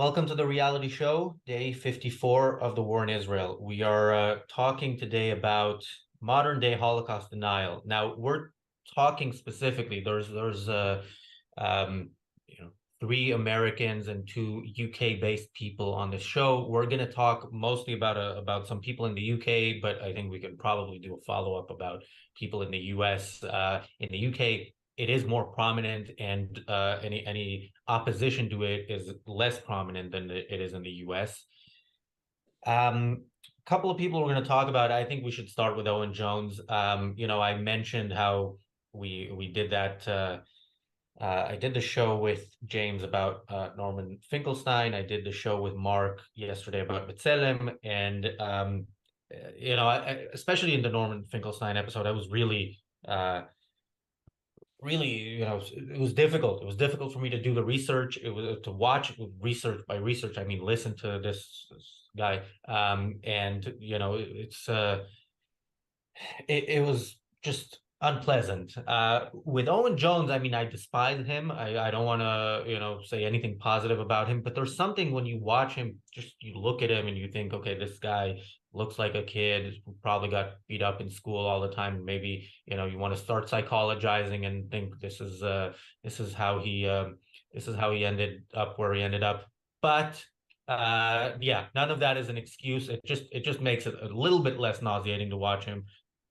Welcome to the reality show, day 54 of the war in Israel. We are talking today about modern day Holocaust denial. Now, we're talking specifically, there's um, you know, three Americans and two UK based people on the show. We're going to talk mostly about some people in the UK, but I think we could probably do a follow up about people in the US. In the UK, it is more prominent, and any opposition to it is less prominent than it is in the U.S. A couple of people we're going to talk about. I think we should start with Owen Jones. I mentioned how we did that. I did the show with James about Norman Finkelstein. I did the show with Mark yesterday about B'Tselem, and especially in the Norman Finkelstein episode, I was really, it was difficult. It was difficult for me to do the research. It was to watch research. By research, I mean listen to this guy. And it was just unpleasant. With Owen Jones, I mean, I despise him. I don't want to, say anything positive about him, but there's something when you watch him, just you look at him and you think, okay, this guy looks like a kid who probably got beat up in school all the time. Maybe, you want to start psychologizing and think this is how he ended up where he ended up. But yeah, none of that is an excuse. It just makes it a little bit less nauseating to watch him,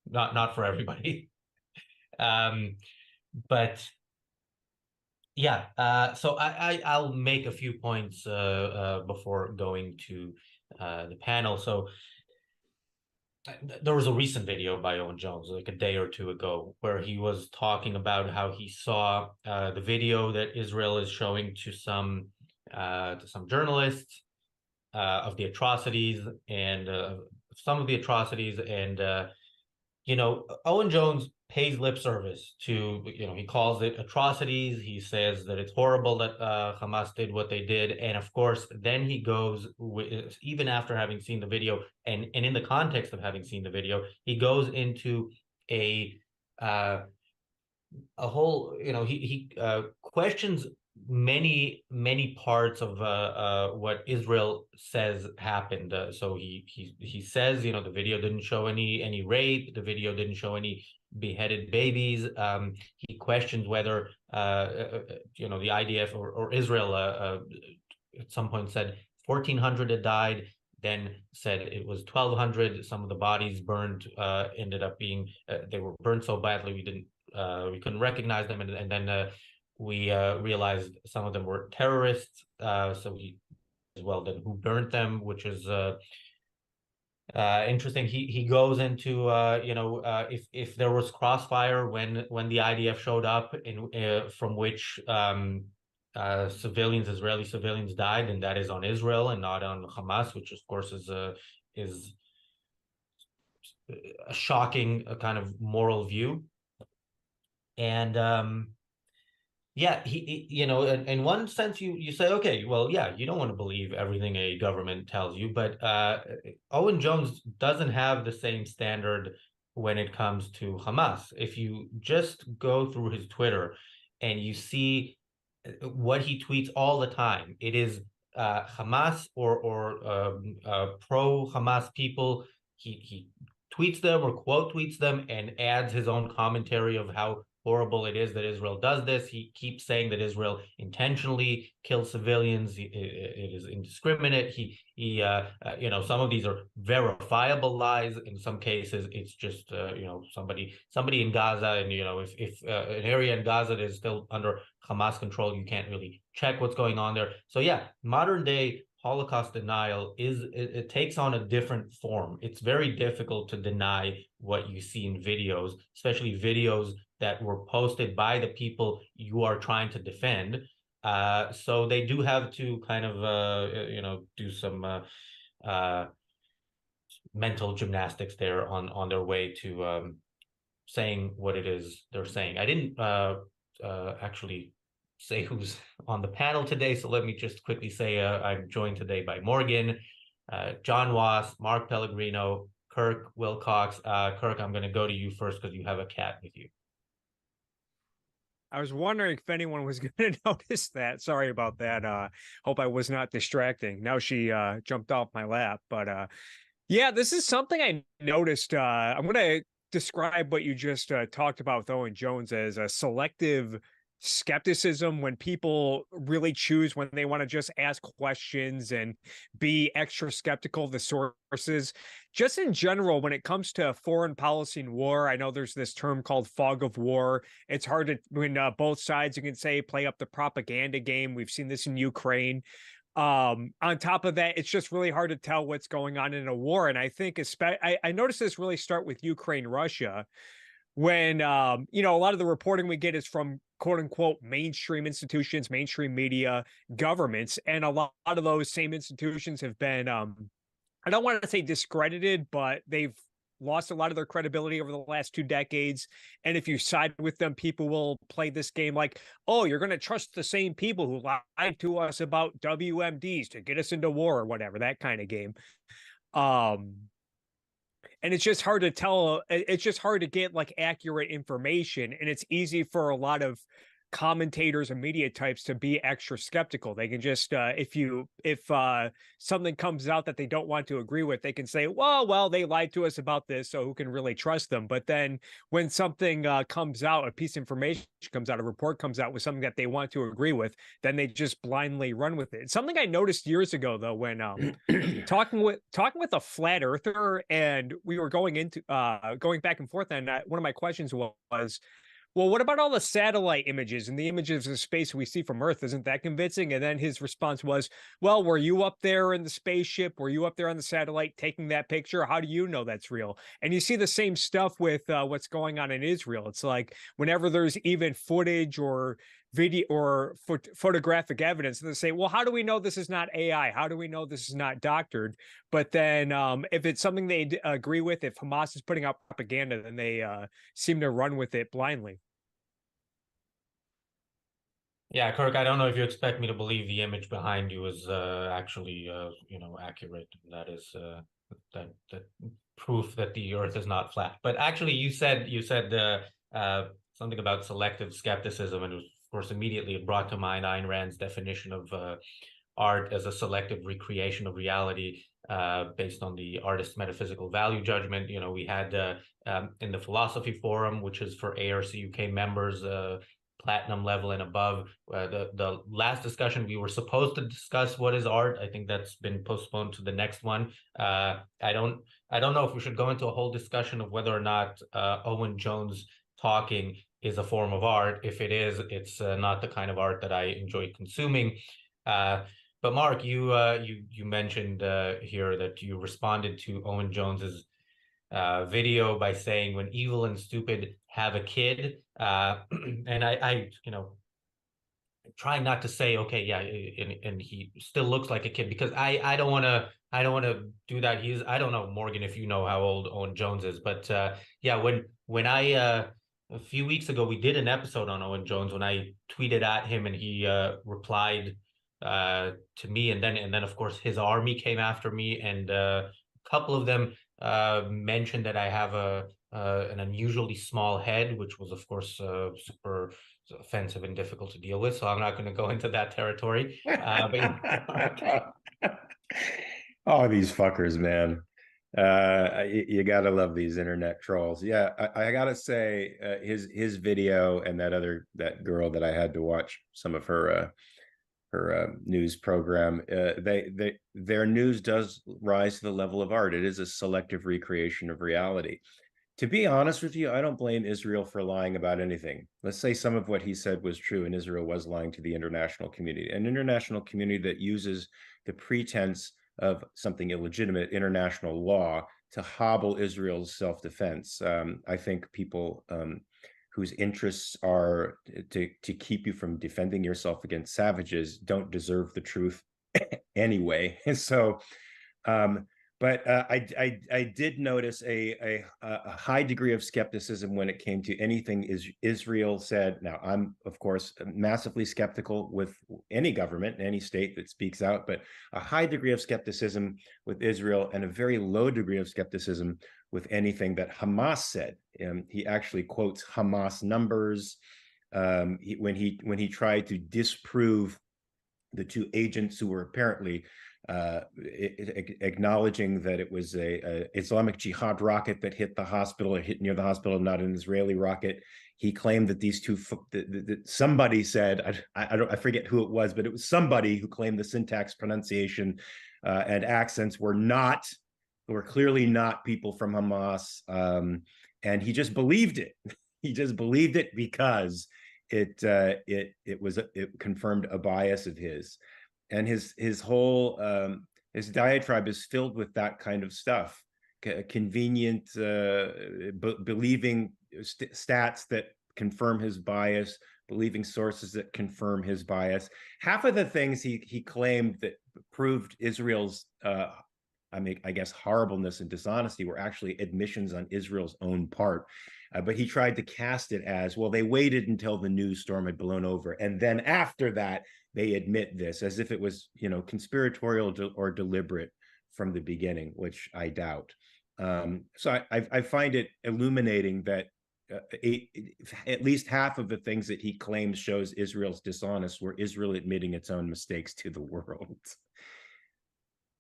not for everybody. Um, but yeah, so I'll make a few points before going to the panel. So there was a recent video by Owen Jones, like a day or two ago, where he was talking about how he saw the video that Israel is showing to some journalists of the atrocities and some of the atrocities and Owen Jones pays lip service to, he calls it atrocities. He says that it's horrible that Hamas did what they did. And of course, then he goes, even after having seen the video and in the context of having seen the video, he goes into a uh, whole, he questions many parts of what Israel says happened. So he says, the video didn't show any rape, the video didn't show any beheaded babies. He questions whether the IDF or Israel at some point said 1,400 had died. Then said it was 1,200. Some of the bodies burned ended up being they were burned so badly we couldn't recognize them, and then we realized some of them were terrorists. So he as well then who burnt them, which is interesting. He goes into if there was crossfire when the IDF showed up in from which Israeli civilians died, and that is on Israel and not on Hamas, which of course is a shocking kind of moral view. And yeah, in one sense, you say, okay, well, yeah, you don't want to believe everything a government tells you, but Owen Jones doesn't have the same standard when it comes to Hamas. If you just go through his Twitter and you see what he tweets all the time, it is Hamas or pro Hamas people. He tweets them or quote tweets them and adds his own commentary of how horrible it is that Israel does this. He keeps saying that Israel intentionally kills civilians. It is indiscriminate. Some of these are verifiable lies. In some cases, it's just somebody in Gaza, and if an area in Gaza that is still under Hamas control, you can't really check what's going on there. So yeah, modern day Holocaust denial it takes on a different form. It's very difficult to deny what you see in videos, especially videos that were posted by the people you are trying to defend. So they do have to kind of do some mental gymnastics there on their way to saying what it is they're saying. I didn't actually say who's on the panel today, so let me just quickly say I'm joined today by Morgan, John Wass, Mark Pellegrino, Kirk, Wilcox. Kirk, I'm going to go to you first because you have a cat with you. I was wondering if anyone was going to notice that. Sorry about that. Hope I was not distracting. Now she jumped off my lap, but yeah, this is something I noticed. I'm going to describe what you just talked about with Owen Jones as a selective skepticism when people really choose when they want to just ask questions and be extra skeptical of the sources. Just in general, when it comes to foreign policy and war, I know there's this term called fog of war. It's hard to, when both sides, you can say, play up the propaganda game. We've seen this in Ukraine. On top of that, it's just really hard to tell what's going on in a war. And I think I noticed this really start with Ukraine, Russia, when a lot of the reporting we get is from quote unquote mainstream institutions, mainstream media, governments, and a lot of those same institutions have been I don't want to say discredited, but they've lost a lot of their credibility over the last 2 decades. And if you side with them, people will play this game like, oh, you're going to trust the same people who lied to us about WMDs to get us into war or whatever, that kind of game. Um, and it's just hard to tell. It's just hard to get like accurate information. And it's easy for a lot of commentators and media types to be extra skeptical. They can just if something comes out that they don't want to agree with, they can say, well, they lied to us about this, so who can really trust them? But then when something comes out, a piece of information comes out, a report comes out with something that they want to agree with, then they just blindly run with it. It's something I noticed years ago though, when talking with a flat earther, and we were going back and forth, and one of my questions was, well, what about all the satellite images and the images of space we see from Earth? Isn't that convincing? And then his response was, well, were you up there in the spaceship? Were you up there on the satellite taking that picture? How do you know that's real? And you see the same stuff with what's going on in Israel. It's like whenever there's even footage or video or photographic evidence, they say, well, how do we know this is not AI? How do we know this is not doctored? But then if it's something they agree with, if Hamas is putting out propaganda, then they seem to run with it blindly. Yeah, Kirk, I don't know if you expect me to believe the image behind you is actually accurate. That is that proof that the Earth is not flat. But actually, you said something about selective skepticism, and of course, immediately it brought to mind Ayn Rand's definition of art as a selective recreation of reality based on the artist's metaphysical value judgment. You know, we had in the philosophy forum, which is for ARCUK members, platinum level and above. The last discussion we were supposed to discuss what is art. I think that's been postponed to the next one. I don't know if we should go into a whole discussion of whether or not Owen Jones talking is a form of art. If it is, it's not the kind of art that I enjoy consuming. But Mark, you mentioned here that you responded to Owen Jones's video by saying when evil and stupid have a kid, and I trying not to say okay, yeah, and he still looks like a kid, because I don't want to do that. I don't know, Morgan, if you know how old Owen Jones is, but yeah, when I a few weeks ago we did an episode on Owen Jones, when I tweeted at him and he replied to me, and then of course his army came after me, and a couple of them mentioned that I have an unusually small head, which was of course super offensive and difficult to deal with. So I'm not going to go into that territory. Oh, these fuckers, man. You gotta love these internet trolls. Yeah, I gotta say, his video and that girl that I had to watch some of her news program. Their news does rise to the level of art. It is a selective recreation of reality. To be honest with you, I don't blame Israel for lying about anything. Let's say some of what he said was true, and Israel was lying to the international community, an international community that uses the pretense of something illegitimate, international law, to hobble Israel's self-defense. I think people whose interests are to keep you from defending yourself against savages don't deserve the truth anyway. And so, but I did notice a high degree of skepticism when it came to anything Israel said. Now, I'm of course massively skeptical with any government, any state that speaks out, but a high degree of skepticism with Israel and a very low degree of skepticism with anything that Hamas said. He actually quotes Hamas numbers. when he tried to disprove the two agents who were apparently acknowledging that it was a Islamic Jihad rocket that hit the hospital, or hit near the hospital, not an Israeli rocket. He claimed that these two, somebody said, I forget who it was, but it was somebody who claimed the syntax, pronunciation, and accents were clearly not people from Hamas, and he just believed it. He just believed it because it confirmed a bias of his, and his whole his diatribe is filled with that kind of stuff, convenient believing stats that confirm his bias, believing sources that confirm his bias. Half of the things he claimed that proved Israel's I guess horribleness and dishonesty were actually admissions on Israel's own part. But he tried to cast it as, well, they waited until the news storm had blown over, and then after that, they admit this, as if it was, conspiratorial or deliberate from the beginning, which I doubt. So I find it illuminating that at least half of the things that he claims shows Israel's dishonest were Israel admitting its own mistakes to the world.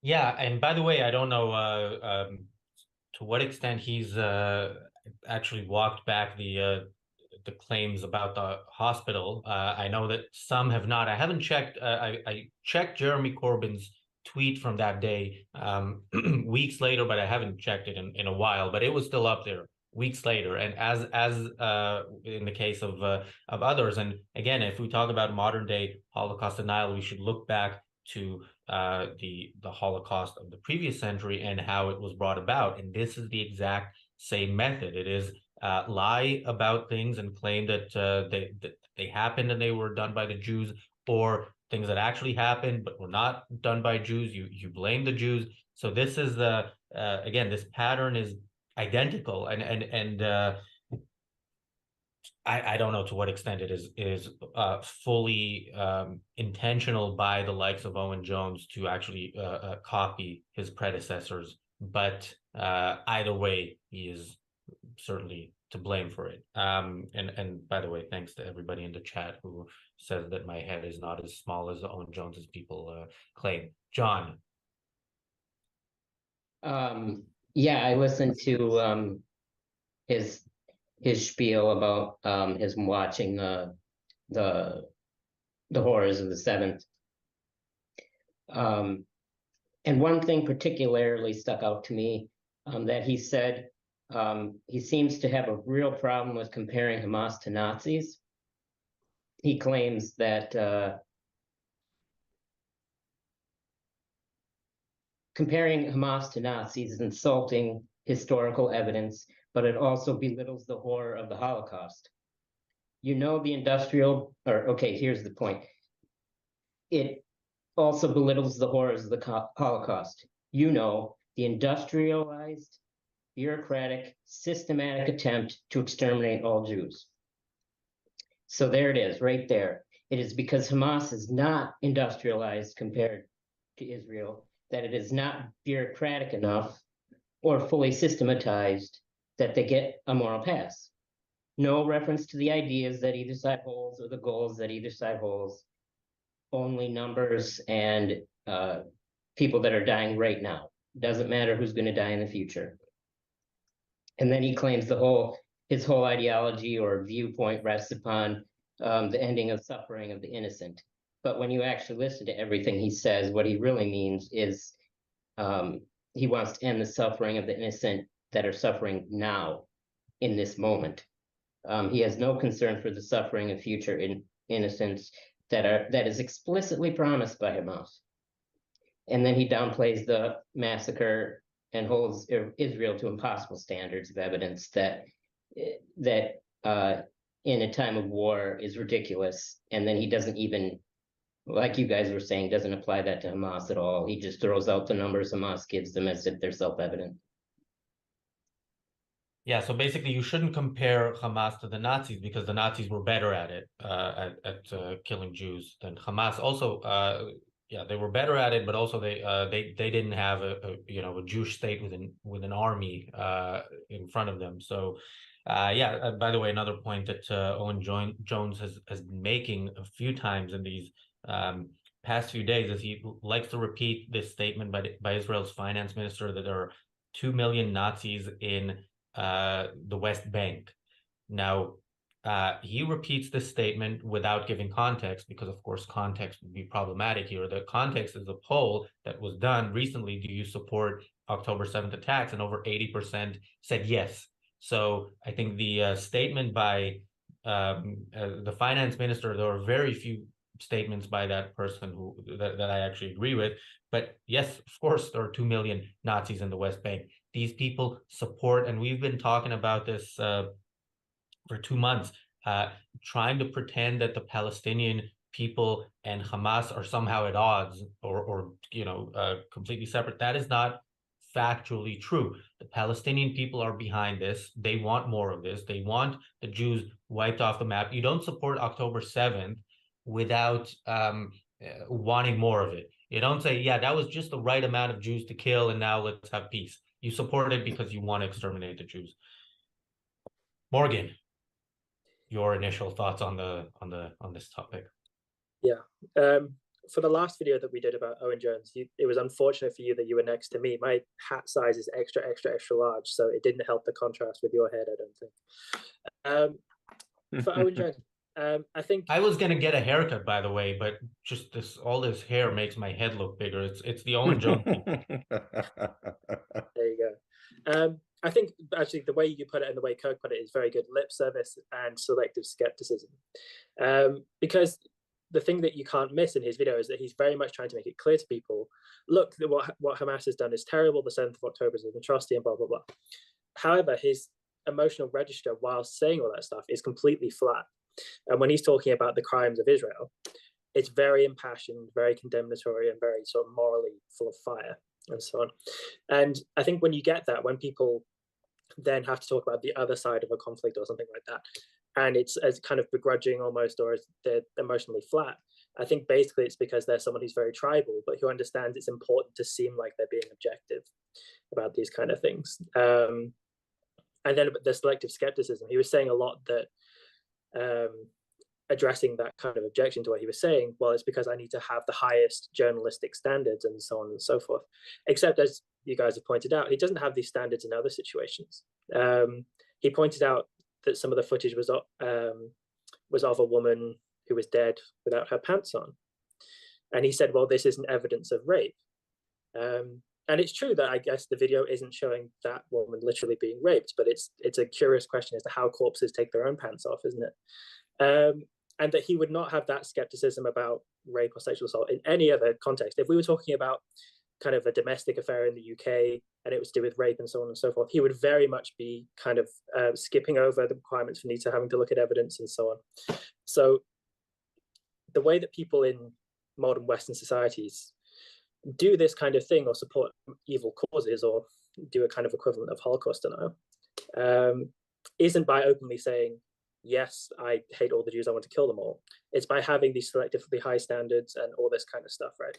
Yeah, and by the way, I don't know to what extent he's actually walked back the claims about the hospital. I know that some have not. I haven't checked. I checked Jeremy Corbyn's tweet from that day weeks later, but I haven't checked it in a while. But it was still up there weeks later, and as in the case of others. And again, if we talk about modern day Holocaust denial, we should look back to the Holocaust of the previous century and how it was brought about. And this is the exact same method. It is lie about things and claim that they happened and they were done by the Jews, or things that actually happened but were not done by Jews. You blame the Jews. So this is again, this pattern is identical, and I don't know to what extent it is fully intentional by the likes of Owen Jones to actually copy his predecessors, but either way, he is certainly to blame for it. And by the way, thanks to everybody in the chat who says that my head is not as small as Owen Jones's people claim. John. Yeah, I listened to his spiel about his watching the horrors of the seventh. And one thing particularly stuck out to me that he said, he seems to have a real problem with comparing Hamas to Nazis. He claims that comparing Hamas to Nazis is insulting historical evidence, but it also belittles the horror of the Holocaust. Here's the point. It also belittles the horrors of the Holocaust. The industrialized, bureaucratic, systematic attempt to exterminate all Jews. So there it is, right there. It is because Hamas is not industrialized compared to Israel, that it is not bureaucratic enough or fully systematized that they get a moral pass. No reference to the ideas that either side holds or the goals that either side holds. Only numbers and people that are dying right now. Doesn't matter who's going to die in the future. And then he claims his whole ideology or viewpoint rests upon the ending of suffering of the innocent. But when you actually listen to everything he says, what he really means is he wants to end the suffering of the innocent that are suffering now in this moment. He has no concern for the suffering of future innocents that is explicitly promised by Hamas. And then he downplays the massacre and holds Israel to impossible standards of evidence that in a time of war is ridiculous. And then he doesn't even, like you guys were saying, doesn't apply that to Hamas at all. He just throws out the numbers Hamas gives them as if they're self-evident. Yeah, so basically you shouldn't compare Hamas to the Nazis because the Nazis were better at it, at killing Jews than Hamas. Also, they were better at it, but also they didn't have a Jewish state with an army in front of them. So Yeah, by the way, another point that Owen Jones has been making a few times in these past few days is he likes to repeat this statement by Israel's finance minister that there are 2 million Nazis in the West Bank. Now, he repeats this statement without giving context because, of course, context would be problematic here. The context is a poll that was done recently. Do you support October 7th attacks? And over 80% said yes. So I think the statement by the finance minister, there are very few statements by that person that I actually agree with. But yes, of course, there are 2 million Nazis in the West Bank. These people support, and we've been talking about this for 2 months, trying to pretend that the Palestinian people and Hamas are somehow at odds or completely separate. That is not factually true. The Palestinian people are behind this. They want more of this. They want the Jews wiped off the map. You don't support October 7th without wanting more of it. You don't say, yeah, that was just the right amount of Jews to kill, and now let's have peace. You support it because you want to exterminate the Jews. Morgan, your initial thoughts on this topic? Yeah. For the last video that we did about Owen Jones, it was unfortunate for you that you were next to me. My hat size is extra, extra, extra large, so it didn't help the contrast with your head, I don't think. For Owen Jones, I think I was gonna get a haircut, by the way, but just all this hair makes my head look bigger. It's the Owen Jones. There you go. I think actually the way you put it and the way Kirk put it is very good. Lip service and selective skepticism, because the thing that you can't miss in his video is that he's very much trying to make it clear to people, look, what Hamas has done is terrible. The 7th of October is an atrocity and blah, blah, blah. However, his emotional register while saying all that stuff is completely flat. And when he's talking about the crimes of Israel, it's very impassioned, very condemnatory, and very sort of morally full of fire and so on. And I think when you get that, when people then have to talk about the other side of a conflict or something like that, and it's as kind of begrudging almost, or as they're emotionally flat, I think basically it's because they're someone who's very tribal, but who understands it's important to seem like they're being objective about these kind of things. And then the selective skepticism, he was saying a lot that addressing that kind of objection to what he was saying, well, it's because I need to have the highest journalistic standards and so on and so forth. Except, as you guys have pointed out, he doesn't have these standards in other situations. He pointed out that some of the footage was of a woman who was dead without her pants on. And he said, well, this isn't evidence of rape. And it's true that I guess the video isn't showing that woman literally being raped, but it's a curious question as to how corpses take their own pants off, isn't it? And that he would not have that skepticism about rape or sexual assault in any other context. If we were talking about kind of a domestic affair in the UK and it was to do with rape and so on and so forth, he would very much be kind of skipping over the requirements for NITA, having to look at evidence and so on. So the way that people in modern Western societies do this kind of thing or support evil causes or do a kind of equivalent of Holocaust denial isn't by openly saying, yes, I hate all the Jews, I want to kill them all. It's by having these selectively high standards and all this kind of stuff, right?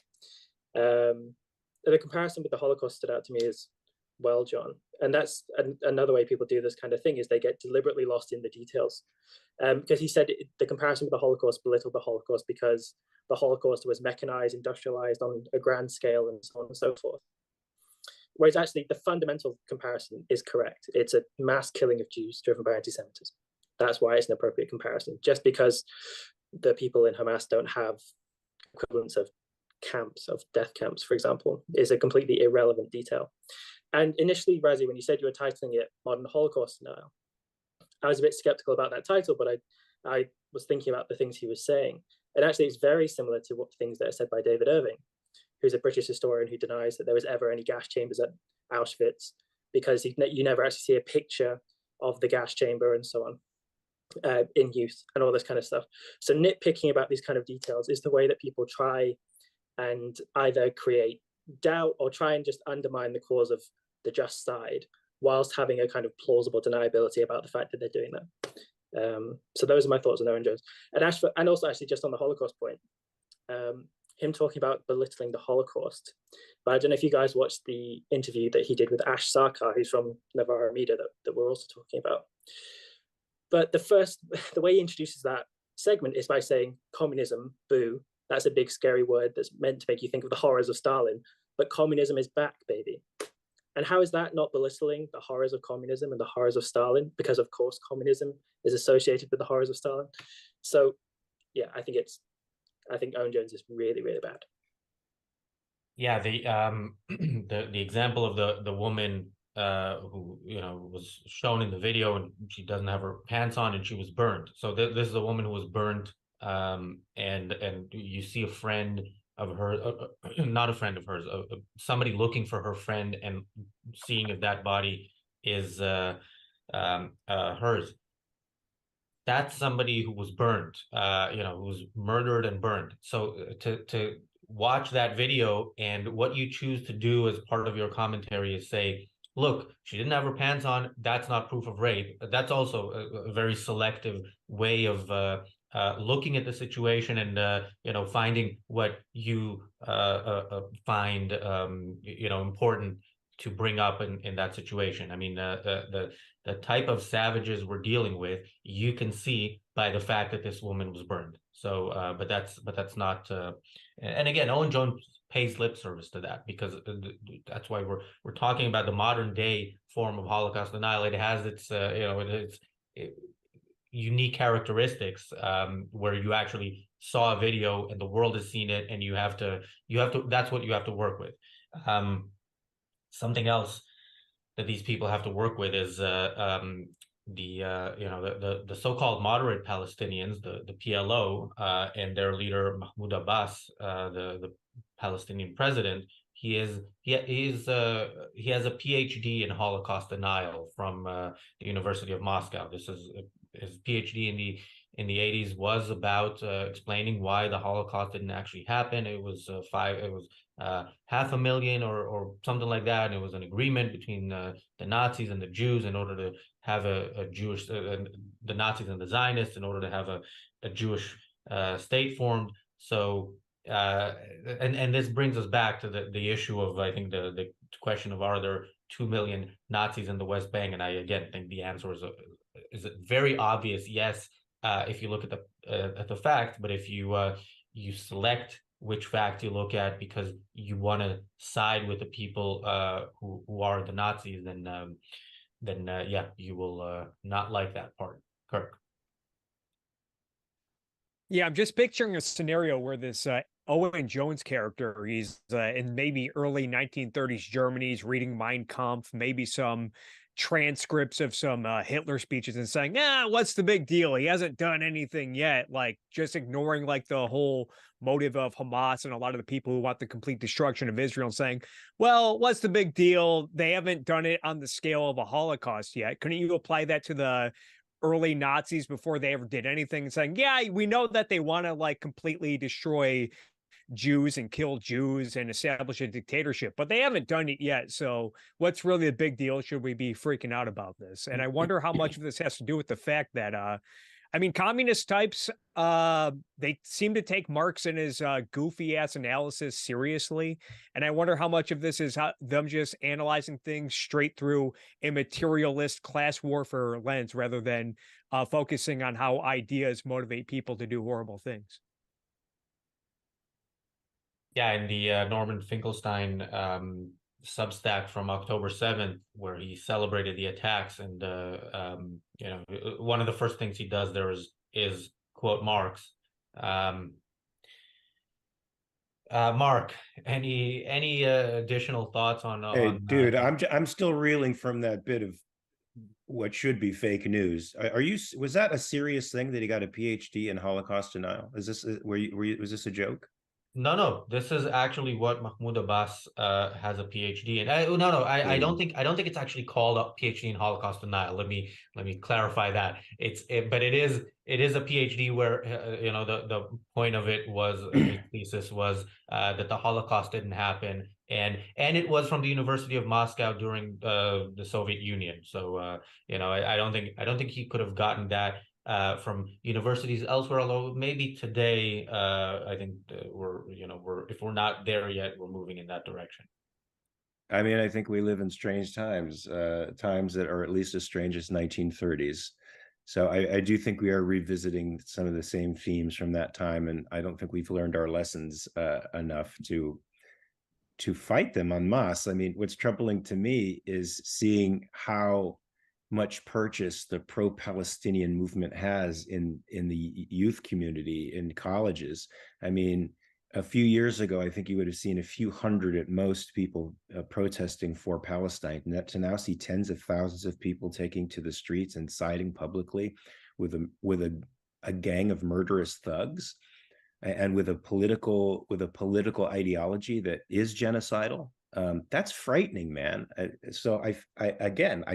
The comparison with the Holocaust stood out to me as well, John. And that's another way people do this kind of thing, is they get deliberately lost in the details. Because he said the comparison with the Holocaust belittled the Holocaust because the Holocaust was mechanized, industrialized on a grand scale and so on and so forth. Whereas actually the fundamental comparison is correct. It's a mass killing of Jews driven by anti-Semitism. That's why it's an appropriate comparison. Just because the people in Hamas don't have equivalents of camps, of death camps, for example, is a completely irrelevant detail. And initially, Razi, when you said you were titling it Modern Holocaust Denial, I was a bit skeptical about that title, but I was thinking about the things he was saying. And actually, it's very similar to what things that are said by David Irving, who's a British historian who denies that there was ever any gas chambers at Auschwitz, because you never actually see a picture of the gas chamber and so on in use and all this kind of stuff. So nitpicking about these kind of details is the way that people try and either create doubt or try and just undermine the cause of the just side whilst having a kind of plausible deniability about the fact that they're doing that. So those are my thoughts on Owen Jones. And also actually just on the Holocaust point, him talking about belittling the Holocaust. But I don't know if you guys watched the interview that he did with Ash Sarkar, who's from Navarra Media, that we're also talking about. But the way he introduces that segment is by saying communism, boo. That's a big scary word that's meant to make you think of the horrors of Stalin. But communism is back, baby. And how is that not belittling the horrors of communism and the horrors of Stalin? Because of course communism is associated with the horrors of Stalin. So yeah, I think Owen Jones is really, really bad. Yeah, the example of the woman who was shown in the video, and she doesn't have her pants on and she was burned. So this is a woman who was burned, and you see a friend of her, not a friend of hers, somebody looking for her friend and seeing if that body is hers. That's somebody who was burned, who was murdered and burned. So to watch that video, and what you choose to do as part of your commentary is say, look, she didn't have her pants on, that's not proof of rape. That's also a very selective way of looking at the situation, and finding what you find important to bring up in that situation. I mean, the type of savages we're dealing with, you can see by the fact that this woman was burned. So, but that's not. And again, Owen Jones pays lip service to that, because that's why we're talking about the modern day form of Holocaust denial. It has its unique characteristics, where you actually saw a video and the world has seen it, and you have to that's what you have to work with. Something else that these people have to work with is the so-called moderate Palestinians, the PLO, and their leader Mahmoud Abbas, the Palestinian president. He has a PhD in Holocaust denial from the University of Moscow. This is his PhD in the 80s was about explaining why the Holocaust didn't actually happen. It was 500,000 or something like that, and it was an agreement between the Nazis and the Jews in order to have a Jewish the Nazis and the Zionists in order to have a Jewish state formed. So and this brings us back to the issue of, I think, the question of, are there 2 million Nazis in the West Bank? And I again think the answer is very obvious, yes, if you look at the fact. But if you select which fact you look at because you want to side with the people who are the Nazis, then yeah, you will not like that part. Kirk. Yeah, I'm just picturing a scenario where this Owen Jones character, he's in maybe early 1930s Germany, he's reading Mein Kampf, maybe some transcripts of some Hitler speeches, and saying, what's the big deal? He hasn't done anything yet. Like, just ignoring like the whole motive of Hamas and a lot of the people who want the complete destruction of Israel, and saying, well, what's the big deal? They haven't done it on the scale of a Holocaust yet. Couldn't you apply that to the early Nazis before they ever did anything, and saying, yeah, we know that they want to like completely destroy Jews and kill Jews and establish a dictatorship, but they haven't done it yet. So what's really the big deal? Should we be freaking out about this? And I wonder how much of this has to do with the fact that, I mean, communist types, they seem to take Marx and his goofy ass analysis seriously. And I wonder how much of this is them just analyzing things straight through a materialist class warfare lens, rather than focusing on how ideas motivate people to do horrible things. Yeah, in the Norman Finkelstein Substack from October 7th, where he celebrated the attacks, and one of the first things he does there is quote Marx. Mark, any additional thoughts on? Hey, dude, I'm still reeling from that bit of what should be fake news. Was that a serious thing that he got a PhD in Holocaust denial? Is this was this a joke? No, this is actually what Mahmoud Abbas has a PhD in. I don't think it's actually called a PhD in Holocaust denial. Let me clarify that. But it is a PhD where the point of it was his thesis was that the Holocaust didn't happen, and it was from the University of Moscow during the Soviet Union. So I don't think he could have gotten that from universities elsewhere, although maybe today I think we're if we're not there yet, we're moving in that direction. I mean, I think we live in strange times, times that are at least as strange as 1930s. So I do think we are revisiting some of the same themes from that time, and I don't think we've learned our lessons enough to fight them en masse. I mean, what's troubling to me is seeing how much purchase the pro-Palestinian movement has in the youth community, in colleges. I mean, a few years ago, I think you would have seen a few hundred at most people protesting for Palestine. And to now see tens of thousands of people taking to the streets and siding publicly with a gang of murderous thugs, and with a political ideology that is genocidal, that's frightening, man. So I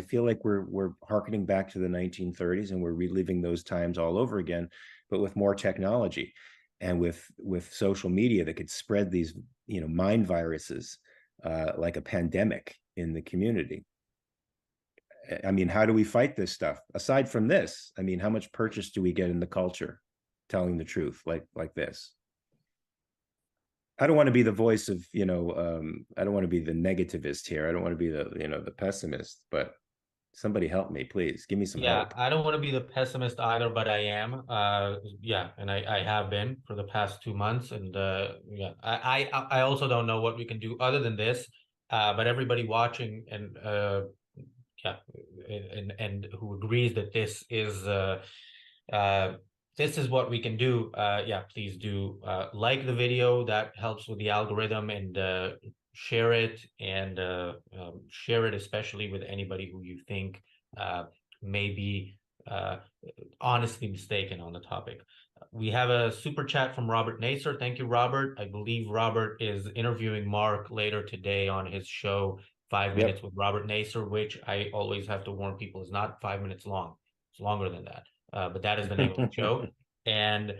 feel like we're harkening back to the 1930s, and we're reliving those times all over again, but with more technology and with social media that could spread these mind viruses like a pandemic in the community. I mean, how do we fight this stuff aside from this? I mean, how much purchase do we get in the culture telling the truth like this? I don't want to be the voice of, I don't want to be the negativist here. I don't want to be the pessimist, but somebody help me, please. Give me some hope. I don't want to be the pessimist either, but I am. And I have been for the past 2 months. And I also don't know what we can do other than this. But everybody watching and who agrees that this is what we can do. Please do like the video. That helps with the algorithm, and share it, and share it especially with anybody who you think may be honestly mistaken on the topic. We have a super chat from Robert Naser. Thank you, Robert. I believe Robert is interviewing Mark later today on his show, 5 Minutes with Robert Naser, which I always have to warn people is not 5 minutes long. It's longer than that. But that is the name of the show. And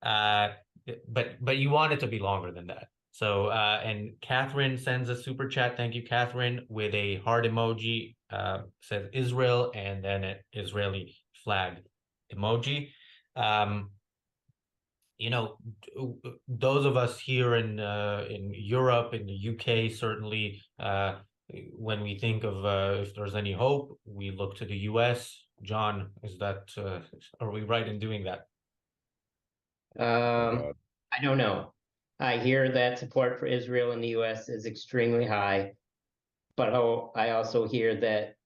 but you want it to be longer than that. So and Catherine sends a super chat. Thank you, Catherine, with a heart emoji, says Israel, and then an Israeli flag emoji. Those of us here in Europe, in the UK, certainly, when we think of if there's any hope, we look to the US. John, are we right in doing that? I don't know. I hear that support for Israel in the US is extremely high, but I also hear that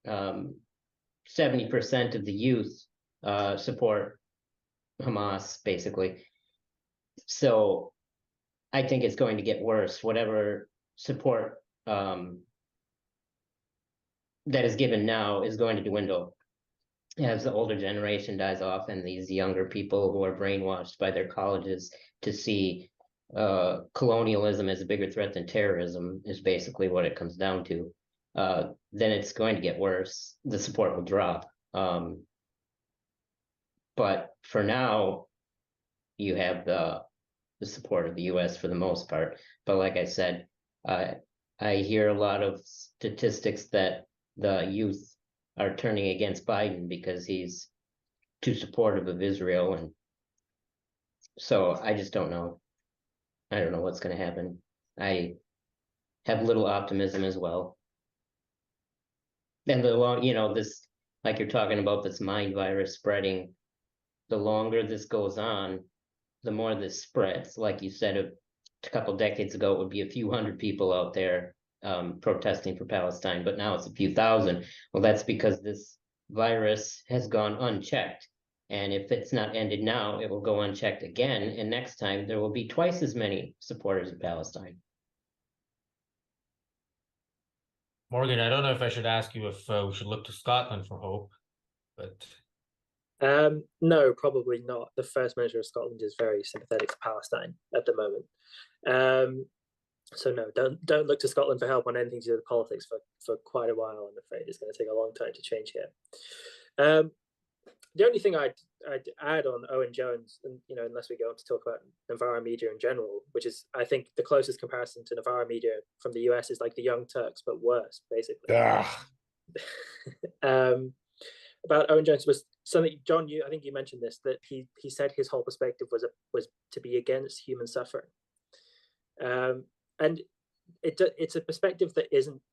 70% of the youth support Hamas, basically. So I think it's going to get worse. Whatever support that is given now is going to dwindle as the older generation dies off, and these younger people who are brainwashed by their colleges to see colonialism as a bigger threat than terrorism is basically what it comes down to. Then it's going to get worse. The support will drop. But for now, you have the support of the US for the most part. But like I said, I hear a lot of statistics that the youth are turning against Biden because he's too supportive of Israel. And so I just don't know. I don't know what's going to happen. I have little optimism as well. And this, like you're talking about, this mind virus spreading, the longer this goes on, the more this spreads. Like you said, a couple decades ago, it would be a few hundred people out there protesting for Palestine, but now it's a few thousand. Well, that's because this virus has gone unchecked. And if it's not ended now, it will go unchecked again. And next time there will be twice as many supporters of Palestine. Morgan, I don't know if I should ask you if we should look to Scotland for hope, but no, probably not. The First Minister of Scotland is very sympathetic to Palestine at the moment. So no, don't look to Scotland for help on anything to do with politics for quite a while. I'm afraid it's going to take a long time to change here. The only thing I'd add on Owen Jones, and unless we go on to talk about Novara media in general, which is, I think, the closest comparison to Novara media from the US is like the Young Turks, but worse, basically. About Owen Jones was something, John, I think you mentioned this, that he said his whole perspective was to be against human suffering, and it's a perspective that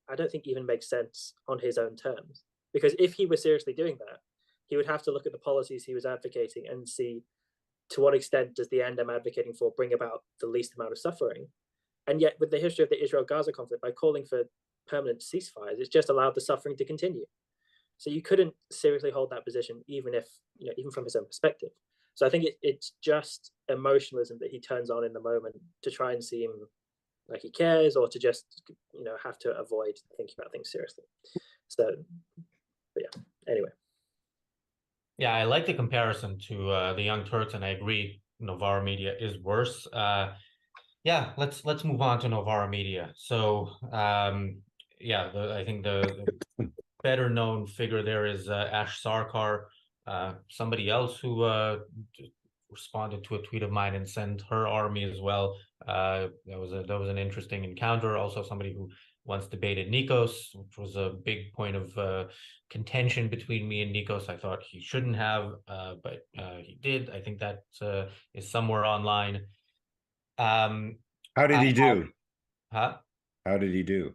I don't think even makes sense on his own terms, because if he was seriously doing that, he would have to look at the policies he was advocating and see to what extent does the end I'm advocating for bring about the least amount of suffering. And yet, with the history of the Israel-Gaza conflict, by calling for permanent ceasefires, it's just allowed the suffering to continue. So you couldn't seriously hold that position, even if, even from his own perspective. So I think it's just emotionalism that he turns on in the moment to try and seem like he cares, or to just, have to avoid thinking about things seriously. So, but yeah, anyway. Yeah, I like the comparison to the Young Turks, and I agree Novara Media is worse. Yeah, let's move on to Novara Media. So yeah, I think the better known figure there is Ash Sarkar, somebody else who responded to a tweet of mine and sent her army as well. That was an interesting encounter. Also, somebody who once debated Nikos, which was a big point of contention between me and Nikos. I thought he shouldn't have, but he did. I think that is somewhere online. How did he do? Huh? How did he do?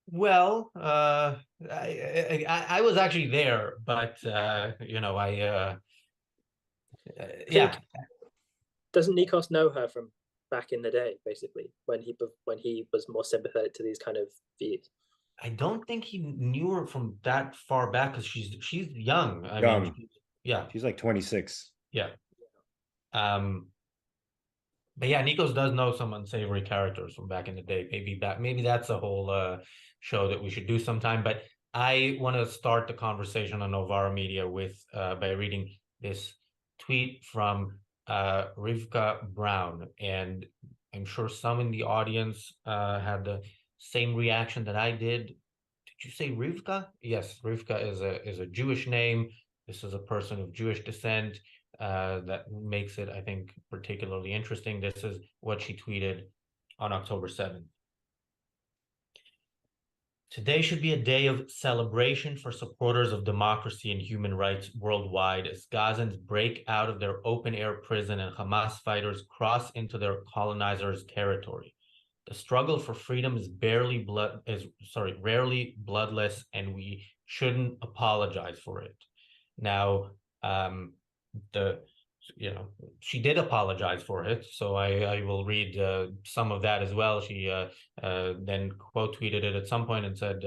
Well, I was actually there, but yeah. Doesn't Nikos know her from back in the day, basically, when he was more sympathetic to these kind of views? I don't think he knew her from that far back, because she's young. I Young. mean, yeah, She's like 26. yeah. But yeah, Nikos does know some unsavory characters from back in the day. Maybe that's a whole show that we should do sometime. But I want to start the conversation on Novara Media with by reading this tweet from Rivka Brown, and I'm sure some in the audience had the same reaction that I did. Did you say Rivka? Yes, Rivka is a Jewish name. This is a person of Jewish descent. That makes it, I think, particularly interesting. This is what she tweeted on October 7th. Today should be a day of celebration for supporters of democracy and human rights worldwide, as Gazans break out of their open-air prison and Hamas fighters cross into their colonizers' territory. The struggle for freedom is rarely bloodless, and we shouldn't apologize for it. Now, she did apologize for it, so I will read some of that as well. She then quote tweeted it at some point and said,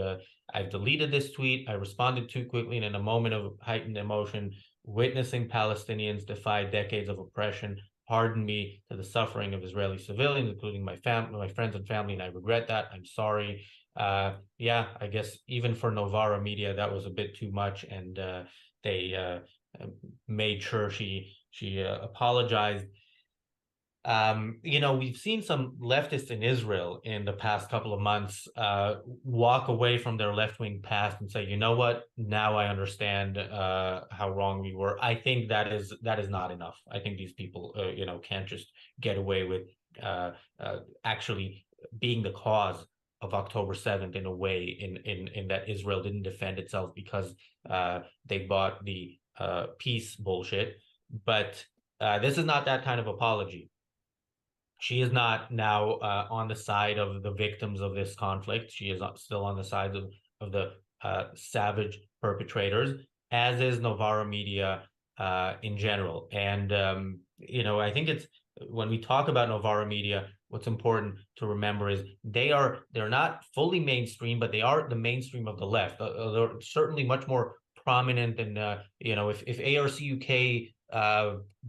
I've deleted this tweet. I responded too quickly and in a moment of heightened emotion. Witnessing Palestinians defy decades of oppression hardened me to the suffering of Israeli civilians, including my friends and family, and I regret that. I'm sorry. Yeah, I guess even for Novara Media, that was a bit too much, and they made sure she apologized. We've seen some leftists in Israel in the past couple of months walk away from their left-wing past and say, you know what, now I understand how wrong we were. I think that is not enough. I think these people can't just get away with actually being the cause of October 7th in a way in that Israel didn't defend itself because they bought the peace bullshit. But this is not that kind of apology. She is not now on the side of the victims of this conflict. She is still on the side of the savage perpetrators, as is Novara Media in general. And I think it's, when we talk about Novara Media, what's important to remember is they're not fully mainstream, but they are the mainstream of the left. They're certainly much more prominent than if ARCUK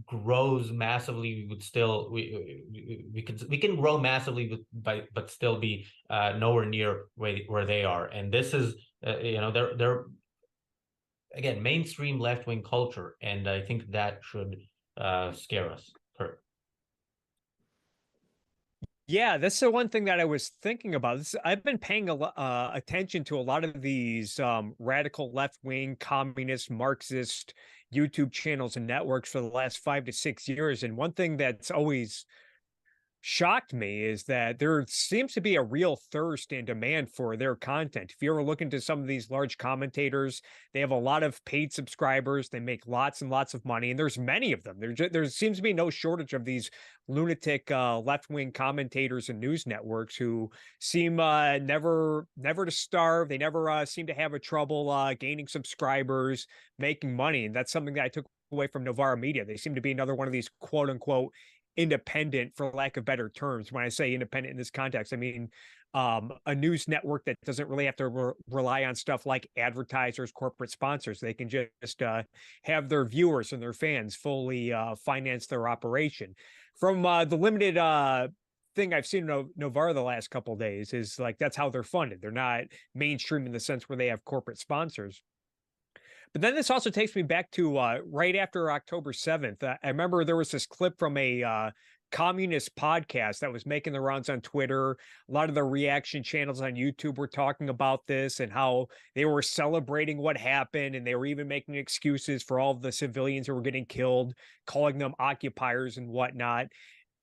grows massively, we would still we can grow massively but still be nowhere near where they are. And this is they're again mainstream left-wing culture, and I think that should scare us. Kirk. Yeah, that's the one thing that I was thinking about. I've been paying attention to a lot of these radical left-wing, communist, Marxist YouTube channels and networks for the last 5 to 6 years. And one thing that's always shocked me is that there seems to be a real thirst and demand for their content. If you ever look into some of these large commentators, they have a lot of paid subscribers. They make lots and lots of money, and there's many of them. There seems to be no shortage of these lunatic left-wing commentators and news networks who seem never to starve. They never seem to have a trouble gaining subscribers, making money, and that's something that I took away from Novara Media. They seem to be another one of these quote unquote independent, for lack of better terms. When I say independent in this context, I mean a news network that doesn't really have to rely on stuff like advertisers, corporate sponsors. They can just have their viewers and their fans fully finance their operation. From the limited thing I've seen Novara the last couple of days is like that's how they're funded. They're not mainstream in the sense where they have corporate sponsors. But then this also takes me back to right after October 7th. I remember there was this clip from a communist podcast that was making the rounds on Twitter. A lot of the reaction channels on YouTube were talking about this and how they were celebrating what happened. And they were even making excuses for all of the civilians who were getting killed, calling them occupiers and whatnot.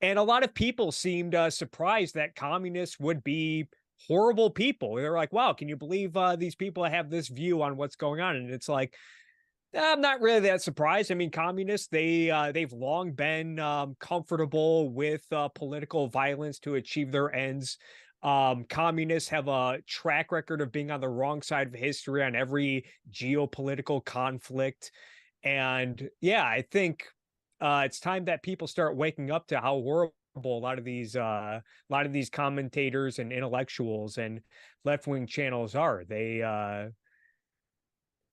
And a lot of people seemed surprised that communists would be horrible people. They're like, wow, can you believe these people have this view on what's going on? And it's like, I'm not really that surprised. I mean, communists, they've long been comfortable with political violence to achieve their ends. Communists have a track record of being on the wrong side of history on every geopolitical conflict. And yeah, I think it's time that people start waking up to how horrible a lot of these commentators and intellectuals and left-wing channels are.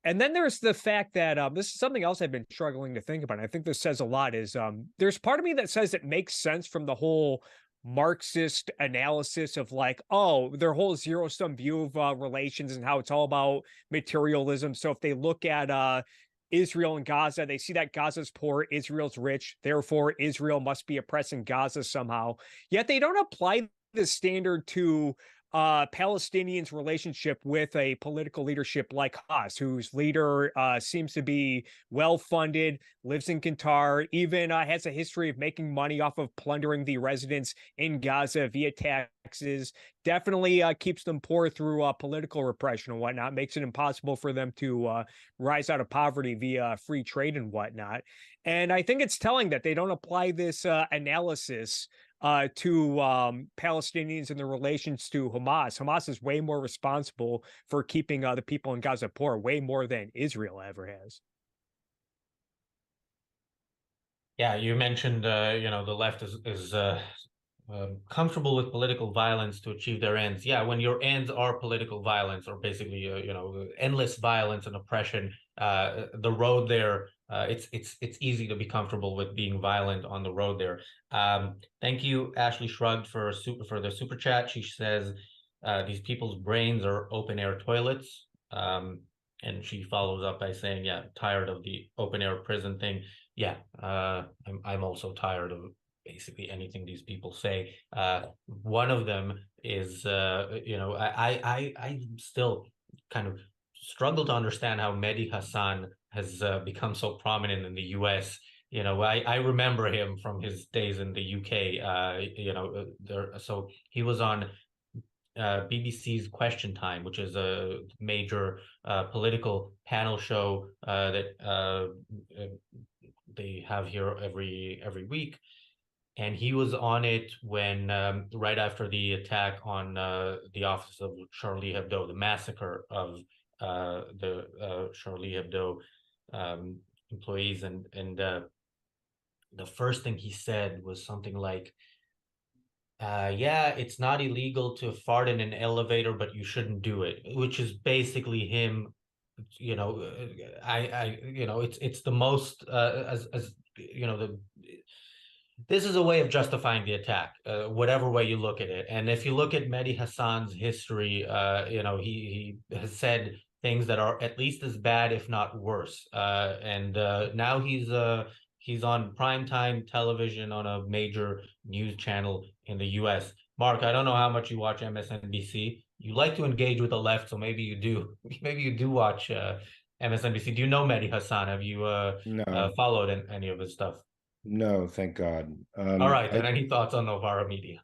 And then there's the fact that this is something else I've been struggling to think about. And I think this says a lot is there's part of me that says it makes sense from the whole Marxist analysis of like, oh, their whole zero-sum view of relations and how it's all about materialism. So if they look at Israel and Gaza, they see that Gaza's poor, Israel's rich, therefore Israel must be oppressing Gaza somehow. Yet they don't apply the standard to Palestinians' relationship with a political leadership like Hamas, whose leader seems to be well-funded, lives in Qatar, even has a history of making money off of plundering the residents in Gaza via taxes, definitely keeps them poor through political repression and whatnot, makes it impossible for them to rise out of poverty via free trade and whatnot. And I think it's telling that they don't apply this analysis to Palestinians and their relations to Hamas. Hamas is way more responsible for keeping the people in Gaza poor, way more than Israel ever has. Yeah, you mentioned, the left is comfortable with political violence to achieve their ends. Yeah, when your ends are political violence or basically, endless violence and oppression, the road there, it's easy to be comfortable with being violent on the road there. Thank you, Ashley Shrugged, for the super chat. She says these people's brains are open air toilets. And she follows up by saying, yeah, tired of the open air prison thing. Yeah, I'm also tired of basically anything these people say. One of them is, I still kind of struggle to understand how Mehdi Hassan has become so prominent in the US. I remember him from his days in the UK. So he was on BBC's Question Time, which is a major political panel show that they have here every week. And he was on it when right after the attack on the office of Charlie Hebdo, the massacre of the Charlie Hebdo employees, and the first thing he said was something like, yeah, it's not illegal to fart in an elevator, but you shouldn't do it, which is basically him. It's the most this is a way of justifying the attack, whatever way you look at it. And if you look at Mehdi Hassan's history, he has said things that are at least as bad, if not worse. And now he's on primetime television on a major news channel in the US. Mark, I don't know how much you watch MSNBC. You like to engage with the left, so maybe you do. Maybe you do watch MSNBC. Do you know Mehdi Hassan? Have you No. followed any of his stuff? No, thank God. All right, then any thoughts on Novara Media?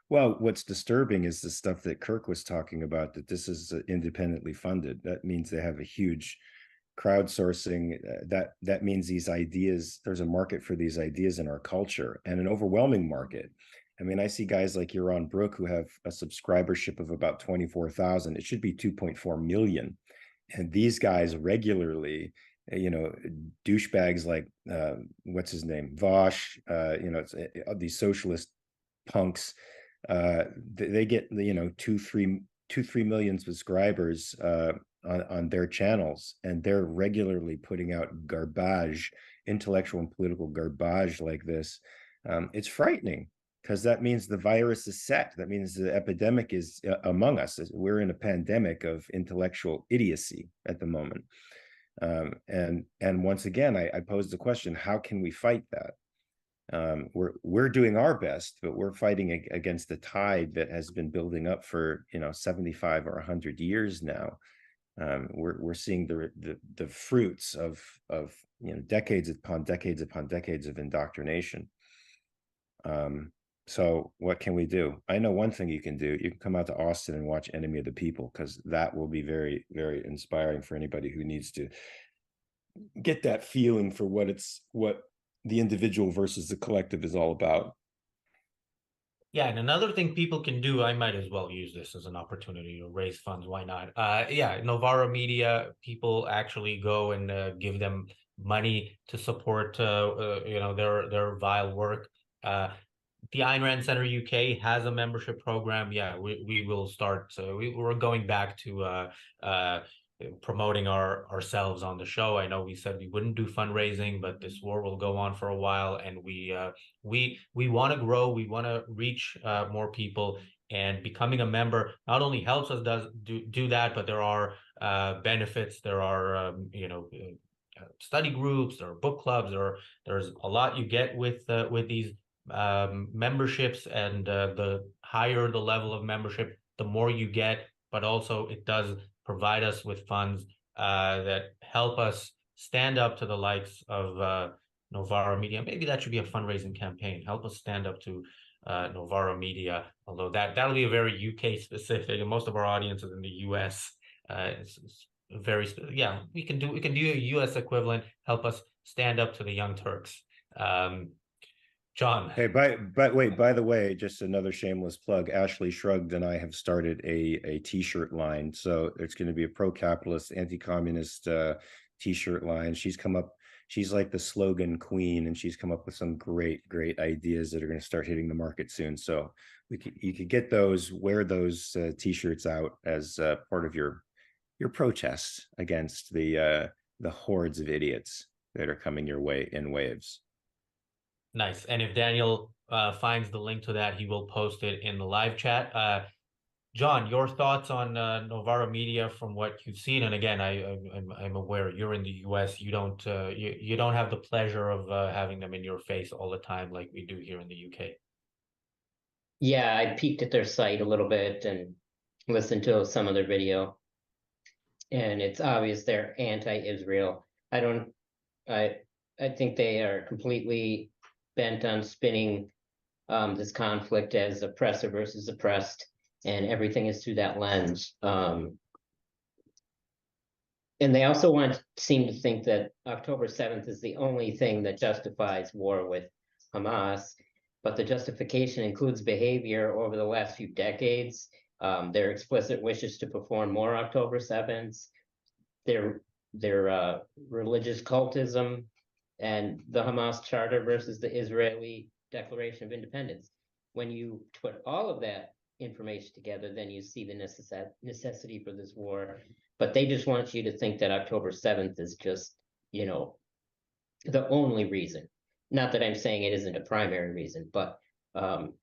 Well, what's disturbing is the stuff that Kirk was talking about, that this is independently funded. That means they have a huge crowdsourcing. That means these ideas, there's a market for these ideas in our culture, and an overwhelming market. I mean, I see guys like Yaron Brook who have a subscribership of about 24,000. It should be 2.4 million. And these guys regularly, douchebags like what's his name, Vosh, these socialist punks, they get 2-3 million subscribers on their channels, and they're regularly putting out garbage, intellectual and political garbage like this. It's frightening, because that means the virus is set. That means the epidemic is among us. We're in a pandemic of intellectual idiocy at the moment. And once again, I pose the question: how can we fight that? We're doing our best, but we're fighting against the tide that has been building up for 75 or 100 years now. We're seeing the fruits of decades upon decades upon decades of indoctrination. So what can we do? I know one thing you can do. You can come out to Austin and watch Enemy of the People, because that will be very, very inspiring for anybody who needs to get that feeling for what the individual versus the collective is all about. Yeah, and another thing people can do, I might as well use this as an opportunity to raise funds. Why not? Yeah, Novara Media, people actually go and give them money to support their vile work. The Ayn Rand Center UK has a membership program. Yeah, we will start. So we're going back to promoting ourselves on the show. I know we said we wouldn't do fundraising, but this war will go on for a while, and we want to grow. We want to reach more people, and becoming a member not only helps us do that, but there are benefits. There are study groups, there are book clubs, there's a lot you get with these memberships, and the higher the level of membership, the more you get. But also it does provide us with funds that help us stand up to the likes of Novara Media. Maybe that should be a fundraising campaign. Help us stand up to Novara Media, although that'll be a very UK specific, and most of our audience is in the US. It's very, yeah, we can do a US equivalent. Help us stand up to the Young Turks. John. Hey, by the way, just another shameless plug. Ashley Shrugged and I have started a t-shirt line. So it's going to be a pro-capitalist, anti-communist t-shirt line. She's like the slogan queen, and she's come up with some great ideas that are going to start hitting the market soon. So you could get those, wear those t-shirts out as part of your protest against the hordes of idiots that are coming your way in waves. Nice. And if Daniel finds the link to that, he will post it in the live chat. John, your thoughts on Novara Media from what you've seen? And again, I'm aware you're in the US. You don't have the pleasure of having them in your face all the time like we do here in the UK. Yeah, I peeked at their site a little bit and listened to some of their video, and it's obvious they're anti-Israel. I think they are completely bent on spinning this conflict as oppressor versus oppressed, and everything is through that lens. And they also seem to think that October 7th is the only thing that justifies war with Hamas, but the justification includes behavior over the last few decades, their explicit wishes to perform more October 7th, their religious cultism, and the Hamas charter versus the Israeli Declaration of Independence. When you put all of that information together, then you see the necessity for this war. But they just want you to think that October 7th is just, the only reason. Not that I'm saying it isn't a primary reason, but the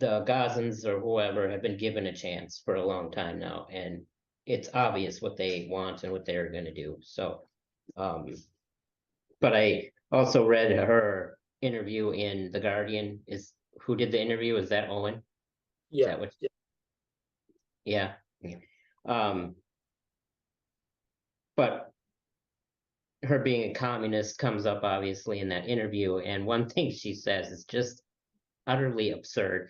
Gazans or whoever have been given a chance for a long time now, and it's obvious what they want and what they're going to do. So, but I also read her interview in The Guardian. Who did the interview? Is that Owen? Yeah. Is that what? Yeah. But her being a communist comes up obviously in that interview, and one thing she says is just utterly absurd.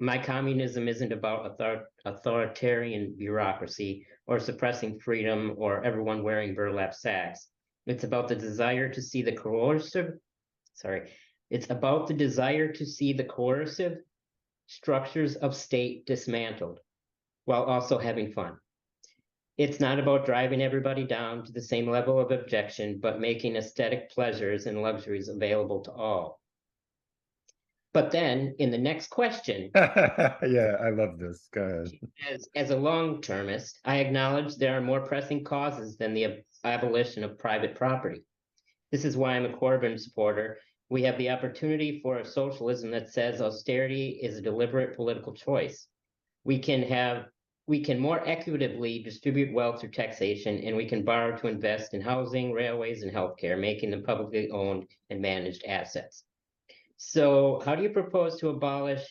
My communism isn't about authoritarian bureaucracy or suppressing freedom or everyone wearing burlap sacks. It's about the desire to see the coercive structures of state dismantled while also having fun. It's not about driving everybody down to the same level of objection, but making aesthetic pleasures and luxuries available to all. But then in the next question, Yeah, I love this. Go ahead. as a long-termist, I acknowledge there are more pressing causes than the abolition of private property. This is why I'm a Corbyn supporter. We have the opportunity for a socialism that says austerity is a deliberate political choice. We can more equitably distribute wealth through taxation, and we can borrow to invest in housing, railways, and healthcare, making them publicly owned and managed assets. So how do you propose to abolish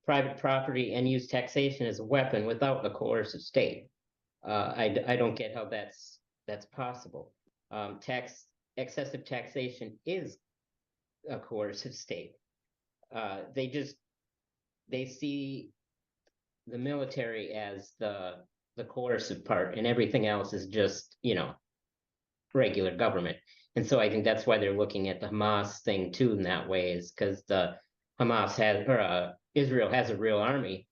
private property and use taxation as a weapon without a coercive state? I don't get how that's possible. Excessive taxation is a coercive state. They see the military as the coercive part, and everything else is just, regular government. And so I think that's why they're looking at the Hamas thing too in that way, is because Israel has a real army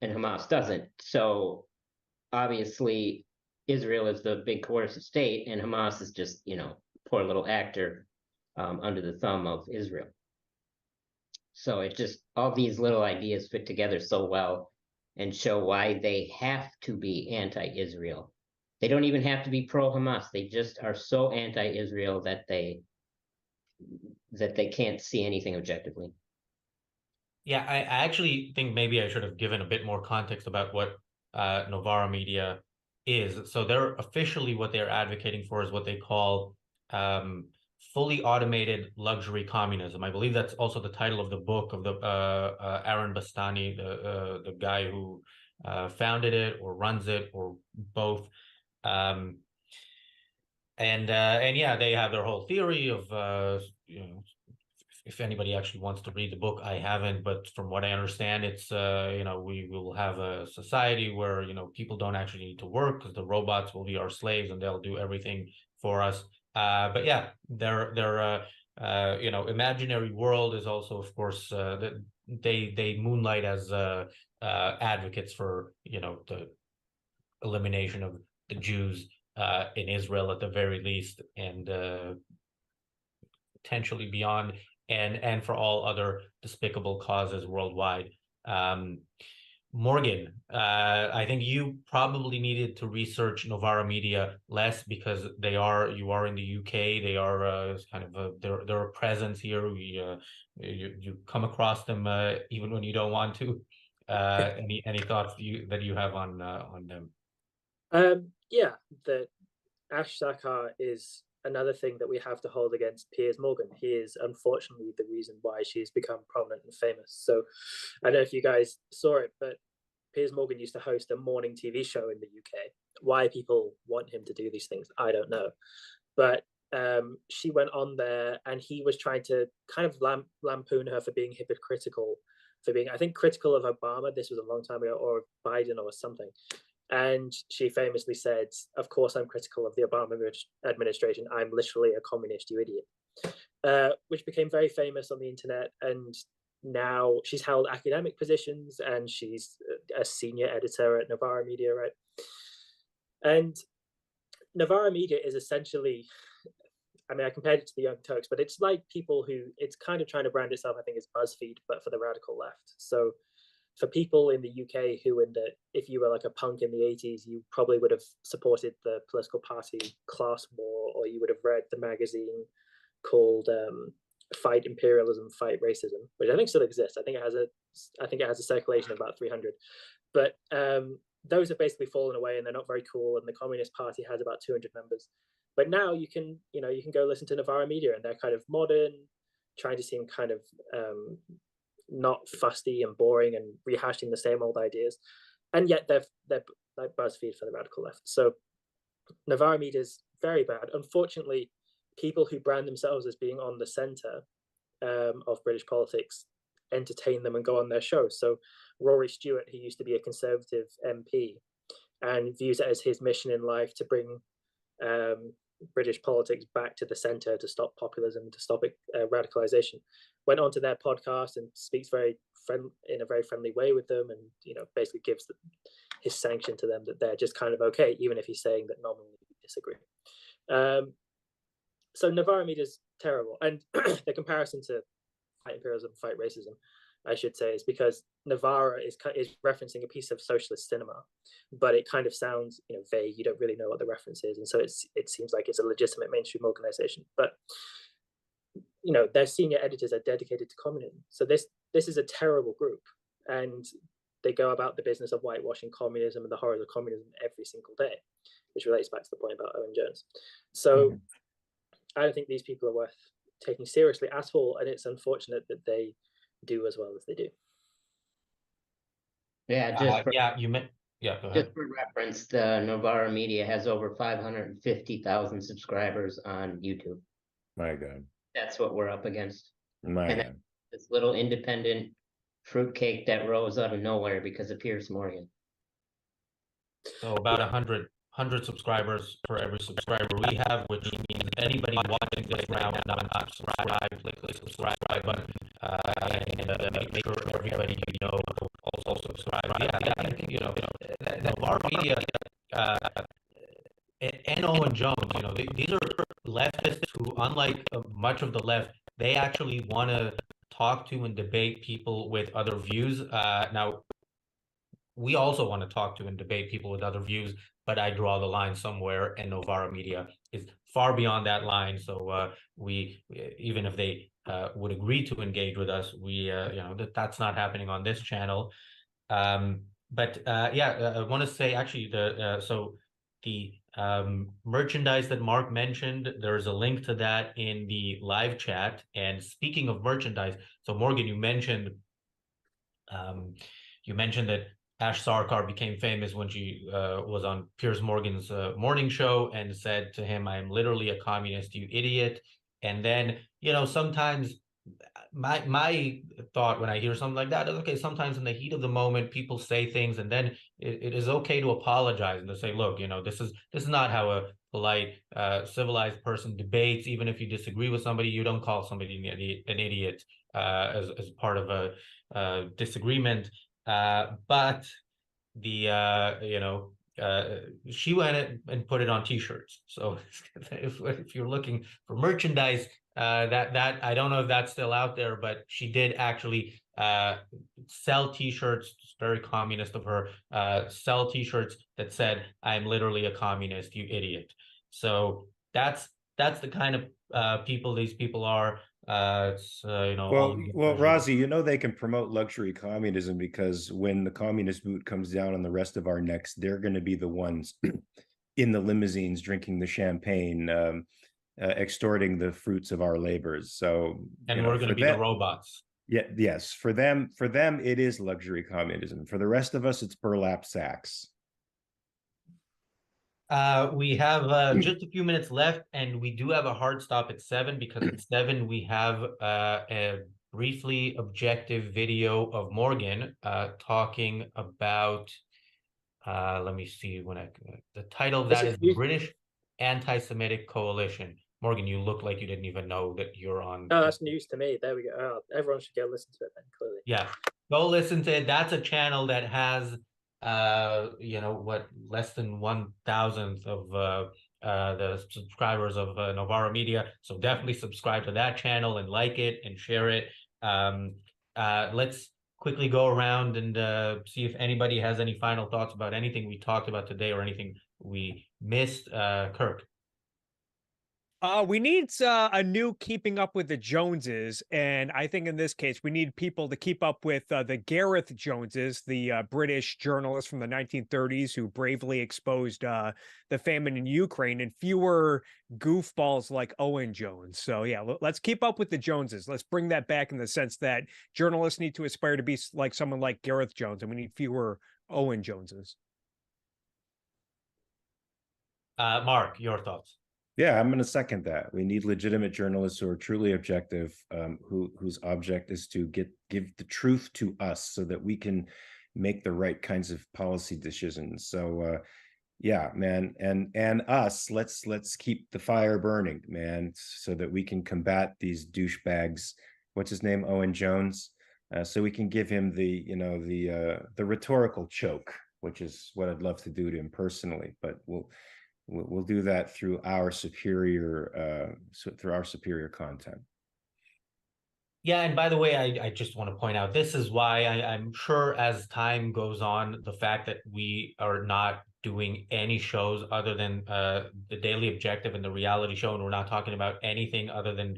and Hamas doesn't. So obviously Israel is the big coercive state and Hamas is just, poor little actor under the thumb of Israel. So it just, all these little ideas fit together so well and show why they have to be anti-Israel. They don't even have to be pro-Hamas. They just are so anti-Israel that they can't see anything objectively. Yeah, I actually think maybe I should have given a bit more context about what Novara Media is. So they're officially, what they're advocating for is what they call fully automated luxury communism. I believe that's also the title of the book of the Aaron Bastani, the guy who founded it or runs it or both. And yeah, they have their whole theory of if anybody actually wants to read the book, I haven't, but from what I understand, it's we will have a society where people don't actually need to work because the robots will be our slaves and they'll do everything for us. But yeah, their imaginary world is also, of course, that they moonlight as advocates for the elimination of the Jews in Israel at the very least, and potentially beyond, and for all other despicable causes worldwide. Morgan, I think you probably needed to research Novara Media less because you are in the UK. They are kind of they're a presence here. You come across them even when you don't want to. Any thoughts that you have on them? Yeah, the Ash Sakar is another thing that we have to hold against Piers Morgan. He is unfortunately the reason why she's become prominent and famous. So I don't know if you guys saw it, but Piers Morgan used to host a morning TV show in the UK. Why people want him to do these things, I don't know. But she went on there and he was trying to kind of lampoon her for being hypocritical, for being, I think, critical of Obama. This was a long time ago, or Biden or something. And she famously said, "Of course I'm critical of the Obama administration. I'm literally a communist, you idiot," which became very famous on the internet. And now she's held academic positions and she's a senior editor at Novara Media, right? And Novara Media is essentially, I mean, I compared it to the Young Turks, but it's like people who, it's kind of trying to brand itself, I think, as BuzzFeed, but for the radical left. So for people in the UK who, if you were like a punk in the 80s, you probably would have supported the political party Class War, or you would have read the magazine called Fight Imperialism, Fight Racism, which I think still exists. I think it has a circulation of about 300. But those have basically fallen away and they're not very cool. And the Communist Party has about 200 members. But now you can go listen to Novara Media and they're kind of modern, trying to seem kind of not fusty and boring and rehashing the same old ideas, and yet they're like BuzzFeed for the radical left. So Novara Media is very bad. Unfortunately, people who brand themselves as being on the center of British politics entertain them and go on their shows. So Rory Stewart, who used to be a Conservative MP and views it as his mission in life to bring British politics back to the center, to stop populism, to stop radicalization, went onto their podcast and speaks in a very friendly way with them, and basically gives his sanction to them that they're just kind of okay, even if he's saying that nominally disagree. So Novara media is terrible, and the comparison to Fight Imperialism, Fight Racism, I should say, is because Novara is referencing a piece of socialist cinema, but it kind of sounds vague. You don't really know what the reference is, and so it seems like it's a legitimate mainstream organization. But their senior editors are dedicated to communism, so this is a terrible group, and they go about the business of whitewashing communism and the horrors of communism every single day, which relates back to the point about Owen Jones. So I don't think these people are worth taking seriously at all, and it's unfortunate that they do as well as they do. Yeah, go ahead. Just for reference, the Novara Media has over 550,000 subscribers on YouTube. My God. That's what we're up against. My God. This little independent fruitcake that rose out of nowhere because of Piers Morgan. So about 100 subscribers for every subscriber we have, which means anybody watching this now and not subscribed, click the subscribe button, and make sure everybody also subscribe. Yeah, I think Novara Media and Owen Jones, these are leftists who, unlike much of the left, they actually want to talk to and debate people with other views. Now, we also want to talk to and debate people with other views, but I draw the line somewhere, and Novara Media is far beyond that line. So we, even if they would agree to engage with us, we, that's not happening on this channel. I want to say actually the merchandise that Mark mentioned, there's a link to that in the live chat. And speaking of merchandise, so Morgan, you mentioned that Ash Sarkar became famous when she was on Piers Morgan's morning show and said to him, "I am literally a communist, you idiot." And then, sometimes my thought when I hear something like that is, okay, sometimes in the heat of the moment, people say things, and then it is okay to apologize and to say, look, this is not how a polite, civilized person debates. Even if you disagree with somebody, you don't call somebody an idiot as part of a disagreement. But she went and put it on T-shirts. So if you're looking for merchandise, that I don't know if that's still out there, but she did actually sell T-shirts. It's very communist of her. Sell T-shirts that said, "I'm literally a communist, you idiot." So that's the kind of people these people are. Well, Razi, they can promote luxury communism because when the communist boot comes down on the rest of our necks, they're going to be the ones in the limousines drinking the champagne, extorting the fruits of our labors. So, and we're going to be the robots. Yeah, yes, for them, it is luxury communism. For the rest of us, it's burlap sacks. We have just a few minutes left, and we do have a hard stop at 7, because at 7 we have a briefly objective video of Morgan talking about, let me see the title of that is the British Anti-Semitic Coalition. Morgan, you look like you didn't even know that you're on. Oh, that's news to me. There we go. Oh, everyone should go listen to it then, clearly. Yeah, go listen to it. That's a channel that has less than 1,000th of the subscribers of Novara Media. So definitely subscribe to that channel and like it and share it. Let's quickly go around and see if anybody has any final thoughts about anything we talked about today or anything we missed. Kirk. We need a new Keeping Up with the Joneses, and I think in this case we need people to keep up with the Gareth Joneses, the British journalist from the 1930s who bravely exposed the famine in Ukraine, and fewer goofballs like Owen Jones. So yeah, let's keep up with the Joneses. Let's bring that back in the sense that journalists need to aspire to be like someone like Gareth Jones, and we need fewer Owen Joneses. Mark, your thoughts? Yeah, I'm going to second that. We need legitimate journalists who are truly objective, whose object is to give the truth to us so that we can make the right kinds of policy decisions. So yeah, man, and us, let's keep the fire burning, man, so that we can combat these douchebags. What's his name? Owen Jones. So we can give him the, you know, the rhetorical choke, which is what I'd love to do to him personally. But we'll do that through our superior content. Yeah, and by the way, I just want to point out, this is why I'm sure as time goes on, the fact that we are not doing any shows other than the Daily Objective and the reality show, and we're not talking about anything other than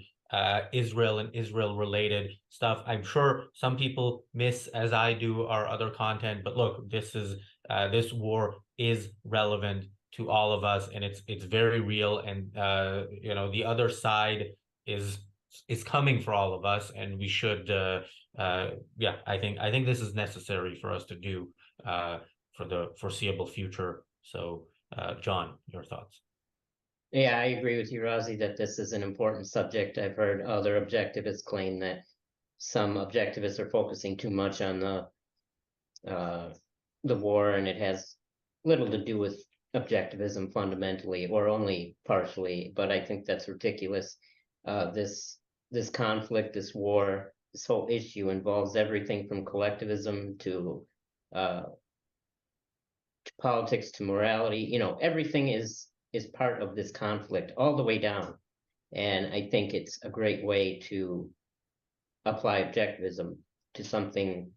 Israel and Israel related stuff. I'm sure some people miss, as I do, our other content, but look, this this war is relevant to all of us, and it's very real, and you know, the other side is coming for all of us, and we should yeah, I think this is necessary for us to do for the foreseeable future. So John, your thoughts? Yeah, I agree with you, Razi, that this is an important subject. I've heard other objectivists claim that some objectivists are focusing too much on the war, and it has little to do with objectivism fundamentally, or only partially. But I think that's ridiculous. This conflict, this war, this whole issue involves everything from collectivism to politics to morality. You know, everything is part of this conflict all the way down. And I think it's a great way to apply objectivism to something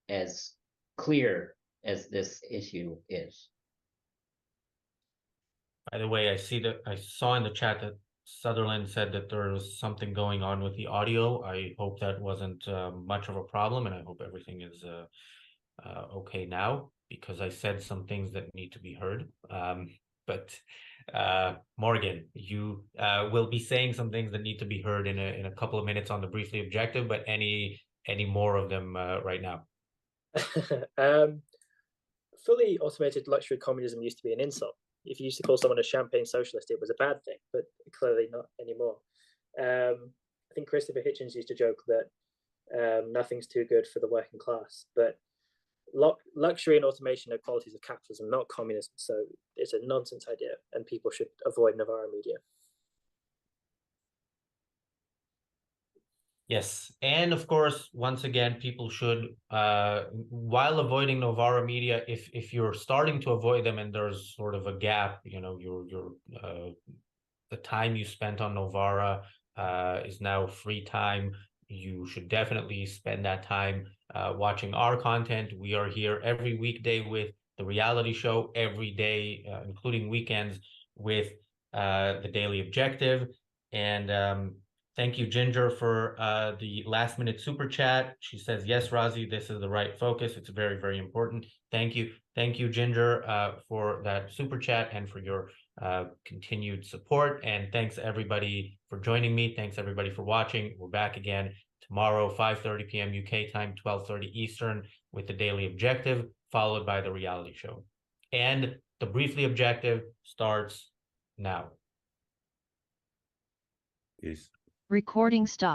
as clear as this issue is. By the way, I saw in the chat that Sutherland said that there was something going on with the audio. I hope that wasn't much of a problem, and I hope everything is okay now, because I said some things that need to be heard. But Morgan, you will be saying some things that need to be heard in a couple of minutes on the Briefly Objective, but any more of them right now? Fully automated luxury communism used to be an insult. If you used to call someone a champagne socialist, it was a bad thing, but clearly not anymore. I think Christopher Hitchens used to joke that nothing's too good for the working class, but luxury and automation are qualities of capitalism, not communism. So it's a nonsense idea, and people should avoid Novara media. Yes, and of course, once again, people should, while avoiding Novara media, if you're starting to avoid them and there's sort of a gap, you know, the time you spent on Novara is now free time. You should definitely spend that time watching our content. We are here every weekday with the reality show, every day, including weekends, with the Daily Objective. And thank you, Ginger, for the last minute super chat. She says, yes, Razi, this is the right focus. It's very, very important. Thank you. Thank you, Ginger, for that super chat and for your continued support. And thanks everybody for joining me. Thanks everybody for watching. We're back again tomorrow, 5:30 p.m. UK time, 12:30 Eastern, with the Daily Objective, followed by the reality show. And the Briefly Objective starts now. Peace. Recording stop.